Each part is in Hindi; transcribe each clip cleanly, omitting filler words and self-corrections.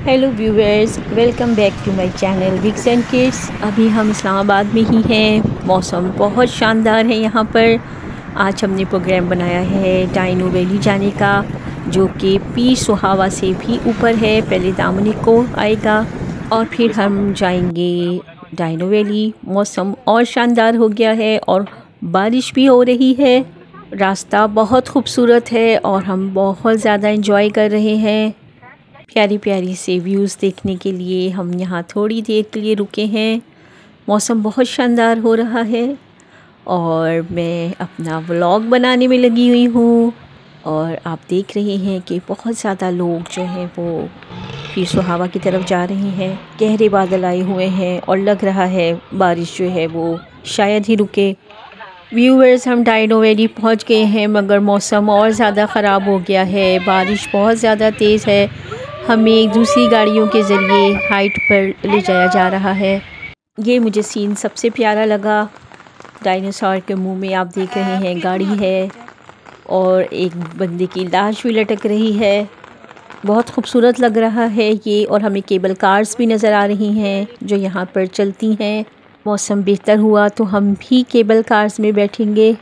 Hello viewers, welcome back to my channel Vicks and kids. अभी हम इस्लामाबाद में ही हैं। मौसम बहुत शानदार है यहाँ पर। आज हमने प्रोग्राम बनाया है डाइनो वैली जाने का, जो कि पीर सुहावा से भी ऊपर है। पहले दामनिको आएगा और फिर हम जाएंगे डाइनो वैली। मौसम और शानदार हो गया है और बारिश भी हो रही है। रास्ता बहुत खूबसूरत है और हम बहुत ज़्यादा इंजॉय कर रहे हैं। प्यारी प्यारी से व्यूज़ देखने के लिए हम यहाँ थोड़ी देर के लिए रुके हैं। मौसम बहुत शानदार हो रहा है और मैं अपना व्लॉग बनाने में लगी हुई हूँ। और आप देख रहे हैं कि बहुत ज़्यादा लोग जो हैं वो पीर सुहावा की तरफ जा रहे हैं। गहरे बादल आए हुए हैं और लग रहा है बारिश जो है वो शायद ही रुके। व्यूअर्स, हम डाइनो वैली पहुँच गए हैं, मगर मौसम और ज़्यादा ख़राब हो गया है। बारिश बहुत ज़्यादा तेज़ है। हमें दूसरी गाड़ियों के ज़रिए हाइट पर ले जाया जा रहा है। ये मुझे सीन सबसे प्यारा लगा। डायनासोर के मुंह में आप देख रहे हैं गाड़ी है और एक बंदे की लाश भी लटक रही है। बहुत खूबसूरत लग रहा है ये। और हमें केबल कार्स भी नज़र आ रही हैं जो यहाँ पर चलती हैं। मौसम बेहतर हुआ तो हम भी केबल कार्स में बैठेंगे।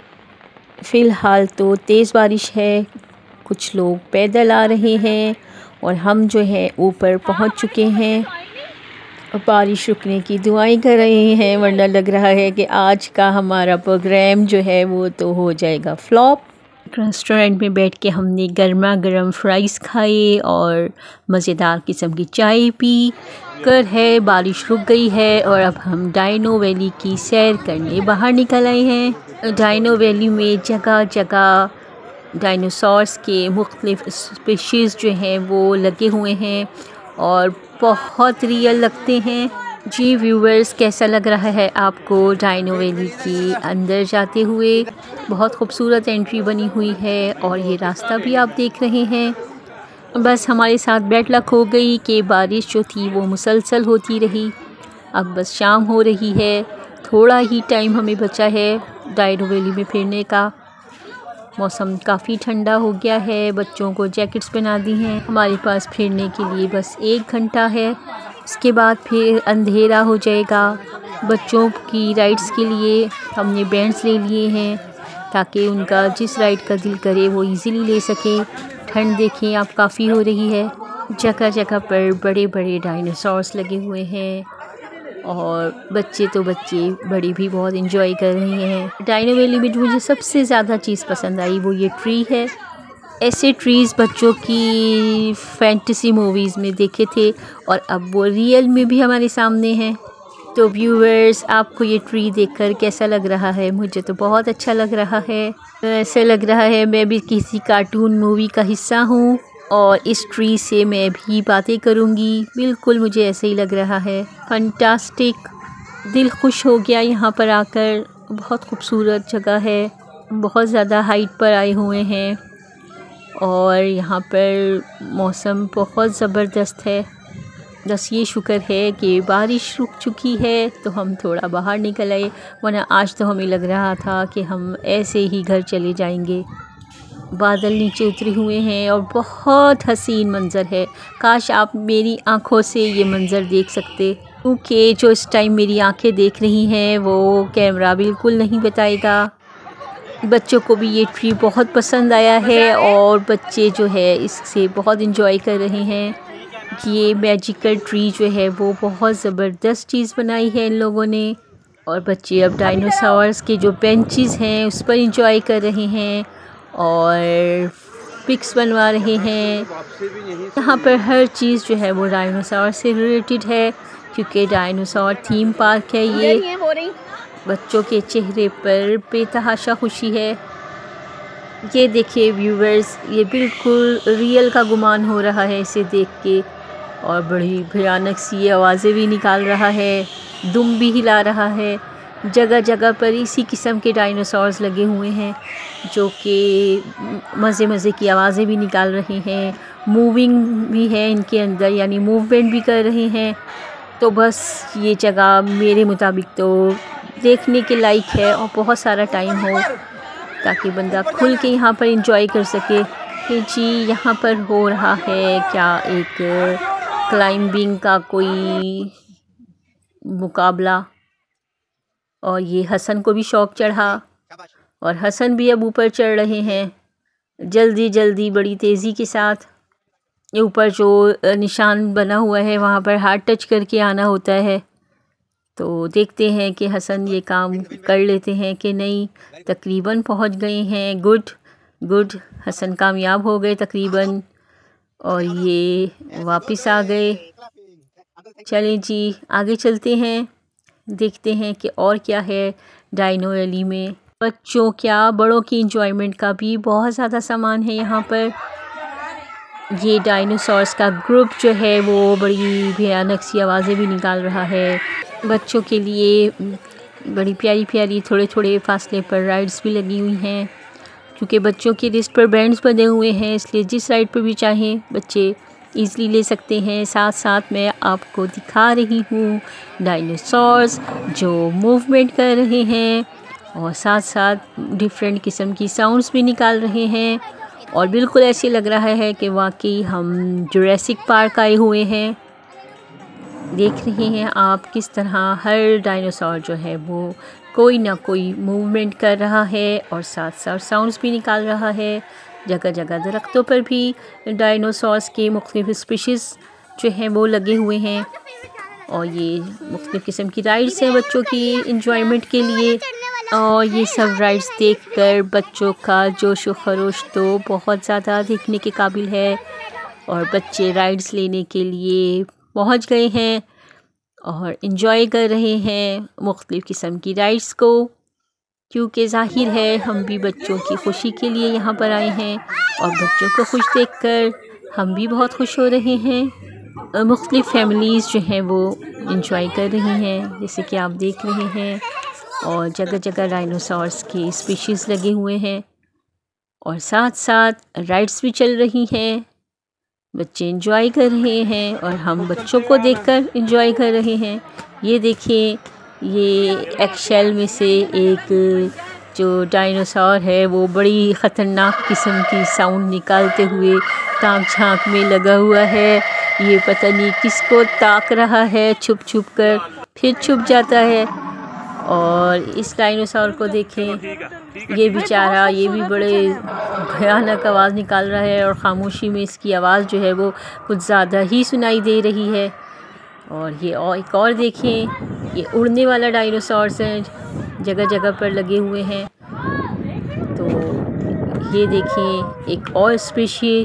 फ़िलहाल तो तेज़ बारिश है। कुछ लोग पैदल आ रहे हैं और हम जो है ऊपर पहुंच चुके हैं। बारिश रुकने की दुआएं कर रहे हैं, वरना लग रहा है कि आज का हमारा प्रोग्राम जो है वो तो हो जाएगा फ्लॉप। रेस्टोरेंट में बैठ के हमने गर्मा गर्म फ्राइज़ खाए और मज़ेदार किस्म की चाय पी कर है। बारिश रुक गई है और अब हम डाइनो वैली की सैर करने बाहर निकल आए हैं। डाइनो वैली में जगह जगह डायनासोर्स के मुख्तलिफ़ स्पीशीज़ जो हैं वो लगे हुए हैं और बहुत रियल लगते हैं। जी व्यूवर्स, कैसा लग रहा है आपको डाइनो वैली के अंदर जाते हुए? बहुत खूबसूरत एंट्री बनी हुई है और ये रास्ता भी आप देख रहे हैं। बस हमारे साथ बैड लक हो गई कि बारिश जो थी वो मुसलसल होती रही। अब बस शाम हो रही है, थोड़ा ही टाइम हमें बचा है डाइनो वैली में फिरने का। मौसम काफ़ी ठंडा हो गया है। बच्चों को जैकेट्स पहना दी हैं। हमारे पास फिरने के लिए बस 1 घंटा है, इसके बाद फिर अंधेरा हो जाएगा। बच्चों की राइड्स के लिए हमने बैंड्स ले लिए हैं ताकि उनका जिस राइड का दिल करे वो इजीली ले सकें। ठंड देखें आप काफ़ी हो रही है। जगह जगह पर बड़े बड़े डायनासोर्स लगे हुए हैं और बच्चे तो बच्चे बड़े भी बहुत इंजॉय कर रहे हैं। डाइनो वैली में जो मुझे सबसे ज़्यादा चीज़ पसंद आई वो ये ट्री है। ऐसे ट्रीज़ बच्चों की फैंटेसी मूवीज़ में देखे थे और अब वो रियल में भी हमारे सामने हैं। तो व्यूअर्स, आपको ये ट्री देखकर कैसा लग रहा है? मुझे तो बहुत अच्छा लग रहा है। ऐसा लग रहा है मैं भी किसी कार्टून मूवी का हिस्सा हूँ और इस ट्री से मैं भी बातें करूँगी। बिल्कुल मुझे ऐसे ही लग रहा है। फंटास्टिक, दिल खुश हो गया यहाँ पर आकर। बहुत खूबसूरत जगह है। बहुत ज़्यादा हाइट पर आए हुए हैं और यहाँ पर मौसम बहुत ज़बरदस्त है। बस ये शुक्र है कि बारिश रुक चुकी है तो हम थोड़ा बाहर निकल आए, वरना आज तो हमें लग रहा था कि हम ऐसे ही घर चले जाएंगे। बादल नीचे उतरे हुए हैं और बहुत हसीन मंज़र है। काश आप मेरी आँखों से ये मंज़र देख सकते, क्योंकि जो इस टाइम मेरी आँखें देख रही हैं वो कैमरा बिल्कुल नहीं बताएगा। बच्चों को भी ये ट्री बहुत पसंद आया है और बच्चे जो है इससे बहुत इंजॉय कर रहे हैं। ये मैजिकल ट्री जो है वो बहुत ज़बरदस्त चीज़ बनाई है इन लोगों ने। और बच्चे अब डायनासोर्स के जो बेंचेस हैं उस पर इंजॉय कर रहे हैं और पिक्स बनवा रहे हैं। यहाँ पर हर चीज़ जो है वो डायनासोर से रिलेटेड है, क्योंकि डायनासोर थीम पार्क है ये। बच्चों के चेहरे पर बेतहाशा खुशी है। ये देखिए व्यूवर्स, ये बिल्कुल रियल का गुमान हो रहा है इसे देख के। और बड़ी भयानक सी आवाज़ें भी निकाल रहा है, दुम भी हिला रहा है। जगह जगह पर इसी किस्म के डायनासोर्स लगे हुए हैं जो कि मज़े मज़े की आवाज़ें भी निकाल रहे हैं। मूविंग भी है इनके अंदर, यानी मूवमेंट भी कर रहे हैं। तो बस ये जगह मेरे मुताबिक तो देखने के लायक है और बहुत सारा टाइम हो ताकि बंदा खुल के यहाँ पर एंजॉय कर सके। कि जी यहाँ पर हो रहा है क्या, एक क्लाइंबिंग का कोई मुकाबला। और ये हसन को भी शौक़ चढ़ा और हसन भी अब ऊपर चढ़ रहे हैं जल्दी जल्दी बड़ी तेज़ी के साथ। ये ऊपर जो निशान बना हुआ है वहाँ पर हाथ टच करके आना होता है। तो देखते हैं कि हसन ये काम कर लेते हैं कि नहीं। तकरीबन पहुँच गए हैं। गुड हसन कामयाब हो गए तकरीबन और ये वापस आ गए। चलें जी आगे चलते हैं, देखते हैं कि और क्या है डायनो वैली में। बच्चों क्या बड़ों की एंजॉयमेंट का भी बहुत ज़्यादा सामान है यहाँ पर। ये डायनासोर्स का ग्रुप जो है वो बड़ी भयानक सी आवाज़ें भी निकाल रहा है। बच्चों के लिए बड़ी प्यारी प्यारी थोड़े थोड़े फासले पर राइड्स भी लगी हुई हैं। क्योंकि बच्चों की रिस्ट पर बैंड्स बंधे हुए हैं इसलिए जिस राइड पर भी चाहें बच्चे ईज़िली ले सकते हैं। साथ साथ मैं आपको दिखा रही हूँ डायनासोर्स जो मूवमेंट कर रहे हैं और साथ साथ डिफरेंट किस्म की साउंड्स भी निकाल रहे हैं। और बिल्कुल ऐसे लग रहा है कि वाकई हम जुरासिक पार्क आए हुए हैं। देख रहे हैं आप किस तरह हर डायनासोर जो है वो कोई ना कोई मूवमेंट कर रहा है और साथ साथ साउंड्स भी निकाल रहा है। जगह जगह दरख्तों पर भी डायनासोर्स के मुख्तलिफ स्पीशीज़ जो हैं वो लगे हुए हैं। और ये मुख्तलिफ किस्म की राइड्स हैं बच्चों की इंजॉयमेंट के लिए। और ये सब राइड्स देखकर बच्चों का जोश व खरोश तो बहुत ज़्यादा देखने के काबिल है। और बच्चे राइड्स लेने के लिए पहुंच गए हैं और इन्जॉय कर रहे हैं मुख्तलिफ किस्म की राइड्स को। क्योंकि ज़ाहिर है हम भी बच्चों की खुशी के लिए यहाँ पर आए हैं और बच्चों को खुश देखकर हम भी बहुत खुश हो रहे हैं। मुख्तलिफ फैमिलीज़ जो हैं वो इन्जॉय कर रही हैं जैसे कि आप देख रहे हैं। और जगह जगह डायनासोर्स के स्पीशीज़ लगे हुए हैं और साथ साथ राइड्स भी चल रही हैं। बच्चे एंजॉय कर रहे हैं और हम बच्चों को देखकर एंजॉय कर रहे हैं। ये देखिए ये एक्शेल में से एक जो डायनासोर है वो बड़ी ख़तरनाक किस्म की साउंड निकालते हुए ताक झांक में लगा हुआ है। ये पता नहीं किसको ताक रहा है छुप छुप कर, फिर छुप जाता है। और इस डायनासोर को देखें, ये बेचारा ये भी बड़े भयानक आवाज़ निकाल रहा है और ख़ामोशी में इसकी आवाज़ जो है वो कुछ ज़्यादा ही सुनाई दे रही है। और ये और एक और देखें, ये उड़ने वाला डायनासोर्स है जगह जगह पर लगे हुए हैं। तो ये देखें एक और स्पीशी,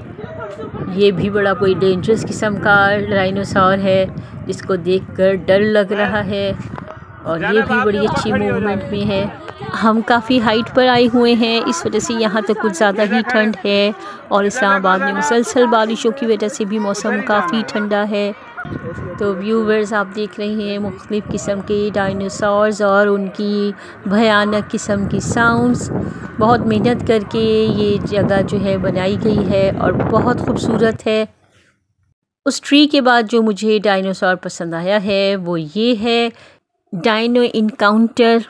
ये भी बड़ा कोई डेंजरस किस्म का डायनासोर है जिसको देखकर डर लग रहा है। और ये भी बड़ी अच्छी मूवमेंट में है। हम काफ़ी हाइट पर आए हुए हैं इस वजह से यहाँ तो कुछ ज़्यादा ही ठंड है। और इस्लामाबाद में मुसलसल बारिशों की वजह से भी मौसम काफ़ी ठंडा है। तो व्यूवर्स आप देख रहे हैं मुख्तलिफ़ किस्म के डायनासोर्स और उनकी भयानक किस्म की साउंड्स। बहुत मेहनत करके ये जगह जो है बनाई गई है और बहुत खूबसूरत है। उस ट्री के बाद जो मुझे डायनासोर पसंद आया है वो ये है डायनो इनकाउंटर।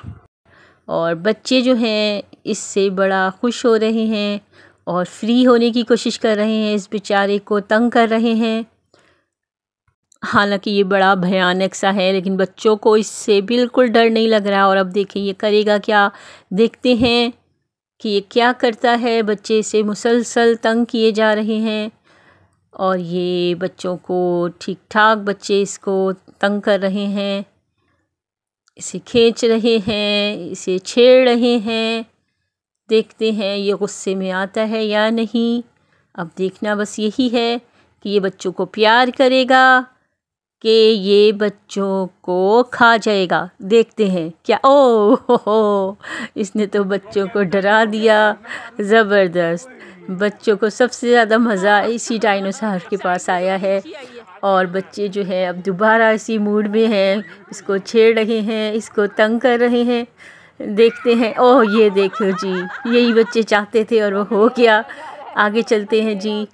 और बच्चे जो हैं इससे बड़ा खुश हो रहे हैं और फ्री होने की कोशिश कर रहे हैं, इस बेचारे को तंग कर रहे हैं। हालांकि ये बड़ा भयानक सा है लेकिन बच्चों को इससे बिल्कुल डर नहीं लग रहा। और अब देखें ये करेगा क्या, देखते हैं कि ये क्या करता है। बच्चे इसे मुसलसल तंग किए जा रहे हैं और ये बच्चों को ठीक ठाक बच्चे इसको तंग कर रहे हैं, इसे खींच रहे हैं, इसे छेड़ रहे हैं। देखते हैं ये गुस्से में आता है या नहीं। अब देखना बस यही है कि ये बच्चों को प्यार करेगा कि ये बच्चों को खा जाएगा। देखते हैं क्या। हो इसने तो बच्चों को डरा दिया ज़बरदस्त। बच्चों को सबसे ज़्यादा मज़ा इसी डायनासोर के पास आया है और बच्चे जो है अब दोबारा इसी मूड में हैं, इसको छेड़ रहे हैं, इसको तंग कर रहे हैं। देखते हैं। ओह ये देखो जी, यही बच्चे चाहते थे और वो हो गया। आगे चलते हैं जी।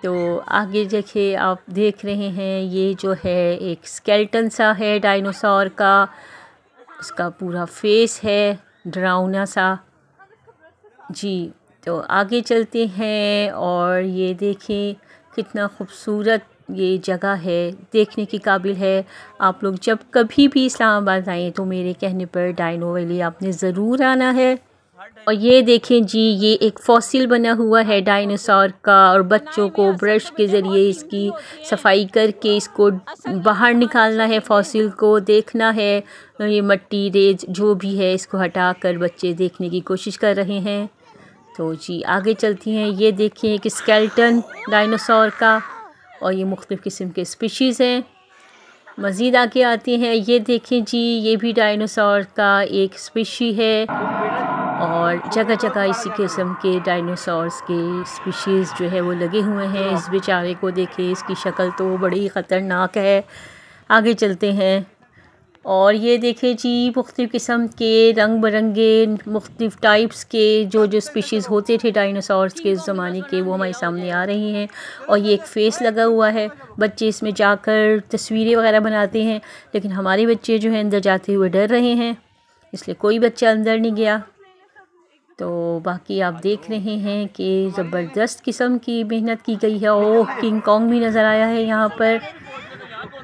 तो आगे देखिए आप देख रहे हैं ये जो है एक स्केलेटन सा है डायनासोर का, उसका पूरा फेस है डरावना सा जी। तो आगे चलते हैं और ये देखें कितना खूबसूरत ये जगह है देखने की काबिल है। आप लोग जब कभी भी इस्लामाबाद आएँ तो मेरे कहने पर डायनो वैली आपने ज़रूर आना है। और ये देखें जी, ये एक फॉसिल बना हुआ है डायनासोर का, और बच्चों को ब्रश के ज़रिए इसकी सफाई करके इसको बाहर निकालना है, फॉसिल को देखना है। ये मट्टी रेत जो भी है इसको हटाकर बच्चे देखने की कोशिश कर रहे हैं। तो जी आगे चलती हैं। ये देखिए एक स्केलेटन डायनासोर का, और ये मुख्तलिफ़ किस्म के स्पीशीज़ हैं। मज़ीद आगे आते हैं। ये देखें जी, ये भी डायनासोर का एक स्पीशी है, और जगह जगह इसी किस्म के डायनासोर्स के स्पीशीज़ जो है वो लगे हुए हैं। इस बेचारे को देखें, इसकी शक्ल तो बड़ी ख़तरनाक है। आगे चलते हैं। और ये देखें जी, मुख्तलिफ़ किस्म के रंग बिरंगे मुख्तलिफ़ टाइप्स के जो स्पीशीज़ होते थे डायनासोर्स के ज़माने के, वो हमारे सामने आ रही हैं। और ये एक फ़ेस लगा हुआ है। बच्चे इसमें जाकर तस्वीरें वगैरह बनाते हैं, लेकिन हमारे बच्चे जो हैं अंदर जाते हुए डर रहे हैं, इसलिए कोई बच्चा अंदर नहीं गया। तो बाकी आप देख रहे हैं कि ज़बरदस्त किस्म की मेहनत की गई है। ओह, किंग कॉन्ग भी नज़र आया है यहाँ पर।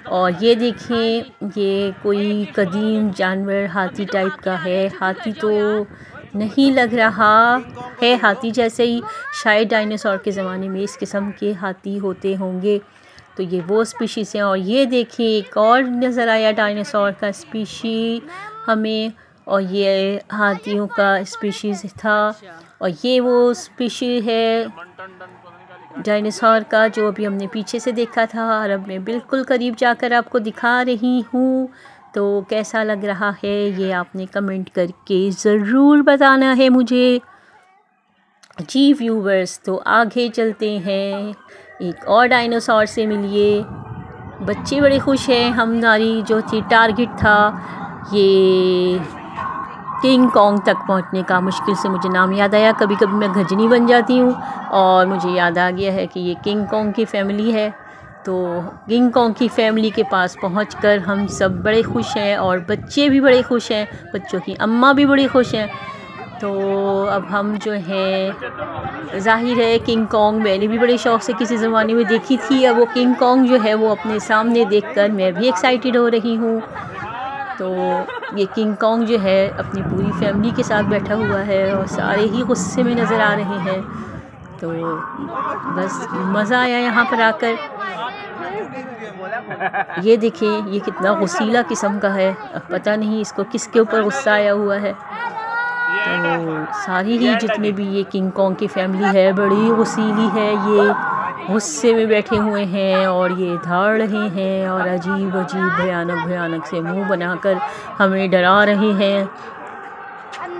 और ये देखें, ये कोई कदीम जानवर हाथी टाइप का है। हाथी तो नहीं लग रहा है, हाथी जैसे ही शायद डायनासोर के ज़माने में इस किस्म के हाथी होते होंगे। तो ये वो स्पीशीज़ हैं। और ये देखें, एक और नज़र आया डायनासोर का स्पीशी हमें, और ये हाथियों का स्पीशीज़ था। और ये वो स्पीशी है डायनासोर का जो अभी हमने पीछे से देखा था, और अब मैं बिल्कुल करीब जाकर आपको दिखा रही हूँ। तो कैसा लग रहा है ये आपने कमेंट करके ज़रूर बताना है मुझे। जी व्यूवर्स, तो आगे चलते हैं। एक और डायनासोर से मिलिए। बच्चे बड़े खुश हैं। हमारी जो थी टारगेट था ये किंग कॉन्ग तक पहुंचने का, मुश्किल से मुझे नाम याद आया। कभी कभी मैं गजनी बन जाती हूँ, और मुझे याद आ गया है कि ये किंग कॉन्ग की फ़ैमिली है। तो किंग कॉन्ग की फ़ैमिली के पास पहुंचकर हम सब बड़े खुश हैं, और बच्चे भी बड़े खुश हैं, बच्चों की अम्मा भी बड़ी खुश हैं। तो अब हम जो है, ज़ाहिर है किंग कॉन्ग मैंने भी बड़े शौक़ से किसी ज़माने में देखी थी। अब वो किंग कॉन्ग जो है वो अपने सामने देखकर मैं भी एक्साइटेड हो रही हूँ। तो ये किंग कॉन्ग जो है अपनी पूरी फैमिली के साथ बैठा हुआ है, और सारे ही गुस्से में नज़र आ रहे हैं। तो बस मज़ा आया यहाँ पर आकर। ये देखिए, ये कितना गुस्सीला किस्म का है। अब पता नहीं इसको किसके ऊपर गुस्सा आया हुआ है। तो सारी ही जितने भी ये किंग कॉन्ग की फैमिली है बड़ी गुस्सीली है। ये गुस्से में बैठे हुए हैं, और ये धाड़ रहे हैं, और अजीब अजीब भयानक भयानक से मुंह बनाकर हमें डरा रहे हैं।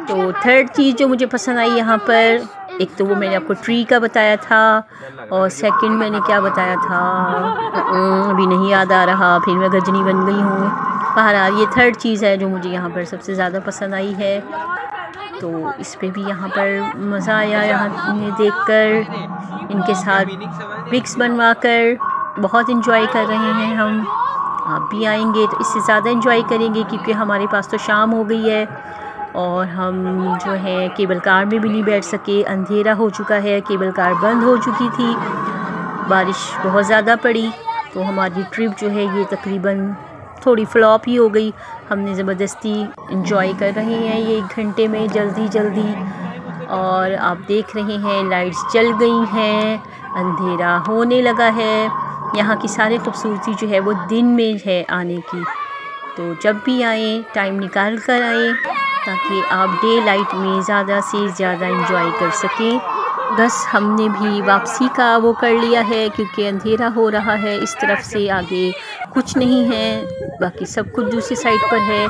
तो थर्ड चीज़ जो मुझे पसंद आई यहाँ पर, एक तो वो मैंने आपको ट्री का बताया था, और सेकंड मैंने क्या बताया था अभी नहीं याद आ रहा, फिर मैं गजनी बन गई हूँ। बहरहाल ये थर्ड चीज़ है जो मुझे यहाँ पर सबसे ज़्यादा पसंद आई है। तो इस पे भी यहाँ पर मज़ा आया, यहाँ देखकर इनके साथ पिक्स बनवाकर बहुत इन्जॉय कर रहे हैं हम। आप भी आएंगे तो इससे ज़्यादा इन्जॉय करेंगे, क्योंकि हमारे पास तो शाम हो गई है, और हम जो है केबल कार में भी नहीं बैठ सके। अंधेरा हो चुका है, केबल कार बंद हो चुकी थी, बारिश बहुत ज़्यादा पड़ी, तो हमारी ट्रिप जो है ये तकरीबन थोड़ी फ्लॉप ही हो गई। हमने ज़बरदस्ती इंजॉय कर रहे हैं ये 1 घंटे में जल्दी जल्दी, और आप देख रहे हैं लाइट्स जल गई हैं, अंधेरा होने लगा है। यहाँ की सारी खूबसूरती जो है वो दिन में है आने की। तो जब भी आएँ टाइम निकाल कर आएँ, ताकि आप डे लाइट में ज़्यादा से ज़्यादा इंजॉय कर सकें। बस हमने भी वापसी का वो कर लिया है, क्योंकि अंधेरा हो रहा है। इस तरफ से आगे कुछ नहीं है, बाकी सब कुछ दूसरी साइड पर है।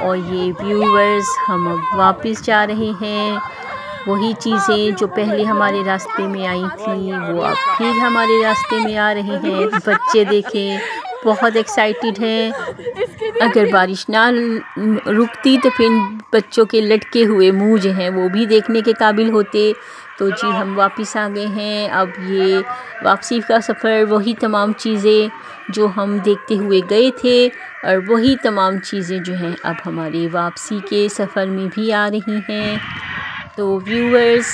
और ये व्यूवर्स, हम अब वापस जा रहे हैं। वही चीज़ें जो पहले हमारे रास्ते में आई थी वो अब फिर हमारे रास्ते में आ रही हैं। बच्चे देखें बहुत एक्साइटेड हैं। अगर बारिश ना रुकती तो फिर बच्चों के लटके हुए मुंह जो हैं वो भी देखने के काबिल होते। तो जी हम वापस आ गए हैं। अब ये वापसी का सफ़र, वही तमाम चीज़ें जो हम देखते हुए गए थे, और वही तमाम चीज़ें जो हैं अब हमारी वापसी के सफ़र में भी आ रही हैं। तो व्यूअर्स,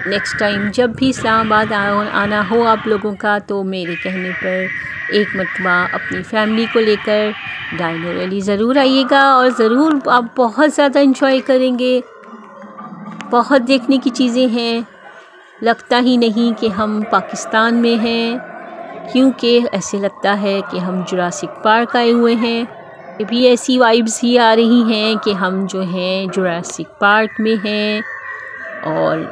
नेक्स्ट टाइम जब भी इस्लामाबाद आना हो आप लोगों का, तो मेरे कहने पर एक मरतबा अपनी फैमिली को लेकर डायनो वैली ज़रूर आइएगा और ज़रूर आप बहुत ज़्यादा इंजॉय करेंगे। बहुत देखने की चीज़ें हैं, लगता ही नहीं कि हम पाकिस्तान में हैं, क्योंकि ऐसे लगता है कि हम जुरासिक पार्क आए हुए हैं। ये भी ऐसी वाइब्स ही आ रही हैं कि हम जो हैं जुरासिक पार्क में हैं और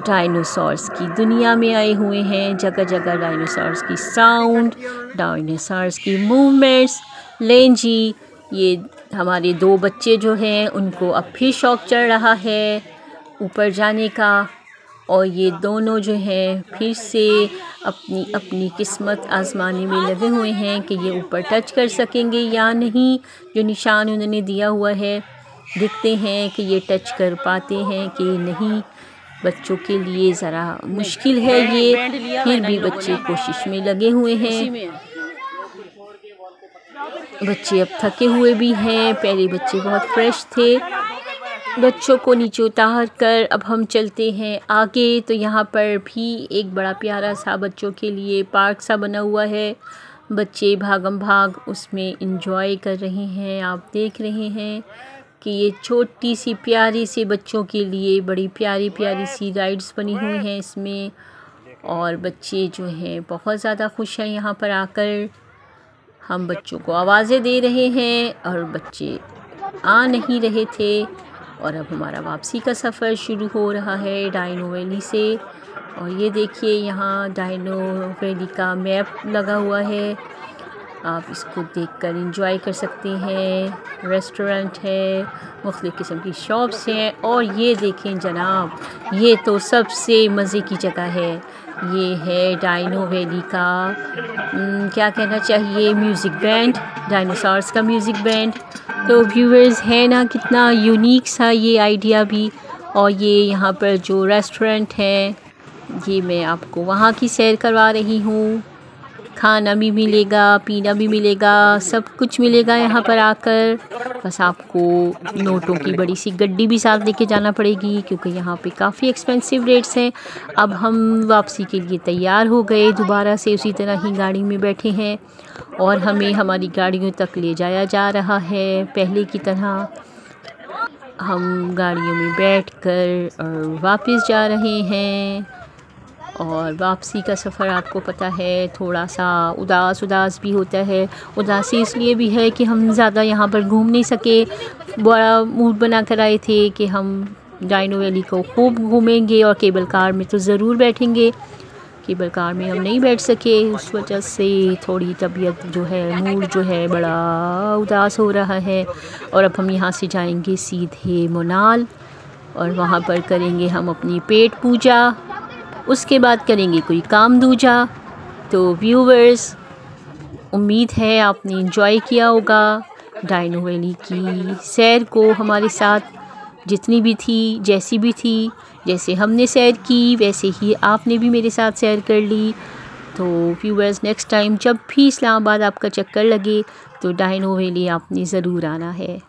डायनासोर्स की दुनिया में आए हुए हैं। जगह जगह डायनासोर्स की साउंड, डायनासोर्स की मूवमेंट्स। लें जी, ये हमारे 2 बच्चे जो हैं उनको अब फिर शौक़ चढ़ रहा है ऊपर जाने का, और ये दोनों जो हैं फिर से अपनी अपनी किस्मत आजमाने में लगे हुए हैं कि ये ऊपर टच कर सकेंगे या नहीं। जो निशान उन्होंने दिया हुआ है, देखते हैं कि ये टच कर पाते हैं कि नहीं। बच्चों के लिए ज़रा मुश्किल है ये, फिर भी बच्चे कोशिश में लगे हुए हैं। बच्चे अब थके हुए भी हैं, पहले बच्चे बहुत फ्रेश थे। बच्चों को नीचे उतार कर अब हम चलते हैं आगे। तो यहाँ पर भी एक बड़ा प्यारा सा बच्चों के लिए पार्क सा बना हुआ है। बच्चे भागम भाग उसमें इंजॉय कर रहे हैं। आप देख रहे हैं कि ये छोटी सी प्यारी सी बच्चों के लिए बड़ी प्यारी प्यारी सी राइड्स बनी हुई हैं इसमें, और बच्चे जो हैं बहुत ज़्यादा खुश हैं यहाँ पर आकर। हम बच्चों को आवाज़ें दे रहे हैं और बच्चे आ नहीं रहे थे, और अब हमारा वापसी का सफ़र शुरू हो रहा है डायनो वैली से। और ये देखिए यहाँ डायनो वैली का मैप लगा हुआ है, आप इसको देखकर एंजॉय कर सकते हैं। रेस्टोरेंट है, मुख्तलिफ़ किस्म की शॉप्स हैं, और ये देखें जनाब, ये तो सबसे मज़े की जगह है। ये है डायनो वैली का क्या कहना चाहिए, म्यूज़िक बैंड, डायनासोर्स का म्यूज़िक बैंड। तो व्यूअर्स है ना, कितना यूनिक सा ये आइडिया भी। और ये यहाँ पर जो रेस्टोरेंट है, ये मैं आपको वहाँ की सैर करवा रही हूँ। खाना भी मिलेगा, पीना भी मिलेगा, सब कुछ मिलेगा यहाँ पर आकर। बस आपको नोटों की बड़ी सी गड्डी भी साथ लेके जाना पड़ेगी, क्योंकि यहाँ पे काफ़ी एक्सपेंसिव रेट्स हैं। अब हम वापसी के लिए तैयार हो गए, दोबारा से उसी तरह ही गाड़ी में बैठे हैं और हमें हमारी गाड़ियों तक ले जाया जा रहा है। पहले की तरह हम गाड़ियों में बैठकर और वापस जा रहे हैं। और वापसी का सफ़र आपको पता है थोड़ा सा उदास भी होता है। उदासी इसलिए भी है कि हम ज़्यादा यहाँ पर घूम नहीं सके। बड़ा मूड बना कर आए थे कि हम डायनो वैली को खूब घूमेंगे और केबल कार में तो ज़रूर बैठेंगे। केबल कार में हम नहीं बैठ सके, उस वजह से थोड़ी तबीयत जो है, मूड जो है बड़ा उदास हो रहा है। और अब हम यहाँ से जाएंगे सीधे मोनाल, और वहाँ पर करेंगे हम अपनी पेट पूजा, उसके बाद करेंगे कोई काम दूजा। तो व्यूवर्स, उम्मीद है आपने एंजॉय किया होगा डायनो वैली की सैर को हमारे साथ, जितनी भी थी, जैसी भी थी। जैसे हमने सैर की वैसे ही आपने भी मेरे साथ सैर कर ली। तो व्यूवर्स, नेक्स्ट टाइम जब भी इस्लामाबाद आपका चक्कर लगे तो डायनो वैली आपने ज़रूर आना है।